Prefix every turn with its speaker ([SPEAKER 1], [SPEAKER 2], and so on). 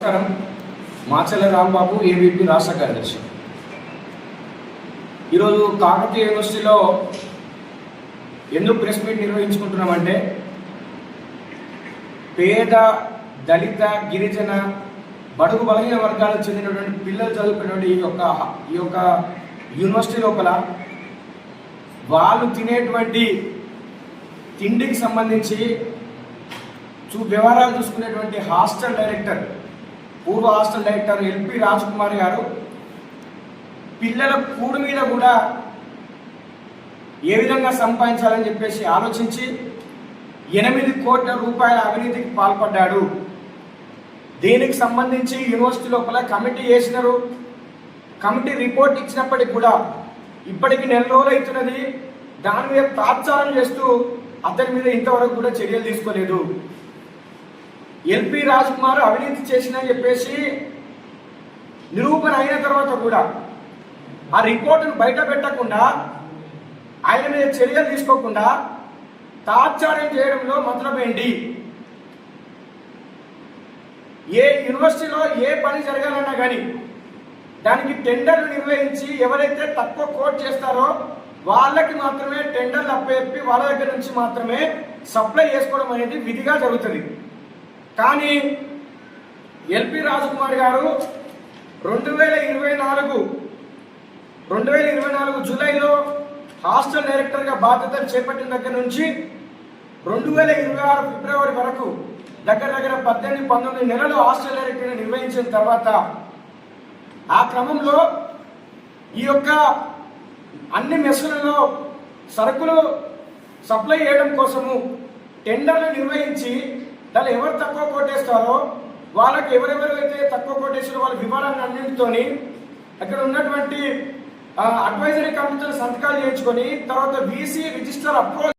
[SPEAKER 1] నమస్కారం. మాచల రాంబాబు, ఏబీపీ రాష్ట్ర కార్యదర్శి. ఈరోజు కాకతీయ యూనివర్సిటీలో ఎందుకు ప్రెస్ మీట్ నిర్వహించుకుంటున్నామంటే, పేద, దళిత, గిరిజన, బడుగు బలహీన వర్గాలకు చెందినటువంటి పిల్లలు చదువుకునేటువంటి ఈ యొక్క యూనివర్సిటీ లోపల వాళ్ళు తినేటువంటి తిండికి సంబంధించి వ్యవహారాలు చూసుకునేటువంటి హాస్టల్ డైరెక్టర్, పూర్వ hostel director LP Raj Kumar గారు పిల్లల కూడు మీద కూడా ఏ విధంగా సంపాదించాలని చెప్పేసి ఆలోచించి 8 కోట్ల రూపాయల అవినీతికి పాల్పడ్డాడు. దీనికి సంబంధించి యూనివర్సిటీ లోపల కమిటీ వేసినారు. కమిటీ రిపోర్ట్ ఇచ్చినప్పటికి కూడా ఇప్పటికి 4 రోజులు అవుతున్నది. దాని మీద తాత్సారం చేస్తూ అతని మీద ఇంతవరకు కూడా చర్యలు తీసుకోలేదు. ఎల్పి రాజ్ కుమార్ అవినీతి చేసిందని చెప్పేసి నిరూపణ అయిన తర్వాత కూడా ఆ రిపోర్టును బయట పెట్టకుండా, ఆయన మీద చర్యలు తీసుకోకుండా తాత్సారం చేయడంలో మతలబేంటి? ఏ యూనివర్సిటీలో ఏ పని జరగాలన్నా కానీ దానికి టెండర్లు నిర్వహించి ఎవరైతే తక్కువ కోట్ చేస్తారో వాళ్ళకి మాత్రమే టెండర్లు అప్పచెప్పి వాళ్ళ దగ్గర నుంచి మాత్రమే సప్లై చేసుకోవడం అనేది విధిగా జరుగుతుంది. కానీ ఎల్పి రాజ్ కుమార్ గారు 2024 జూలైలో హాస్టల్ డైరెక్టర్గా బాధ్యతలు చేపట్టిన దగ్గర నుంచి 2026 ఫిబ్రవరి వరకు దగ్గర 18-19 నెలలు హాస్టల్ డైరెక్టర్గా నిర్వహించిన తర్వాత ఆ క్రమంలో ఈ యొక్క అన్ని మెస్సులలో సరుకులు సప్లై చేయడం కోసము టెండర్లు నిర్వహించి దాన్ని ఎవరు తక్కువ కొట్టేస్తారో వాళ్ళకి ఎవరెవరైతే తక్కువ కొట్టేసారో వాళ్ళ వివరాన్ని అన్నింటితోని అక్కడ ఉన్నటువంటి అడ్వైజరీ కమిటీతో సంతకాలు చేయించుకొని తర్వాత వీసీ రిజిస్టర్ అప్రూవల్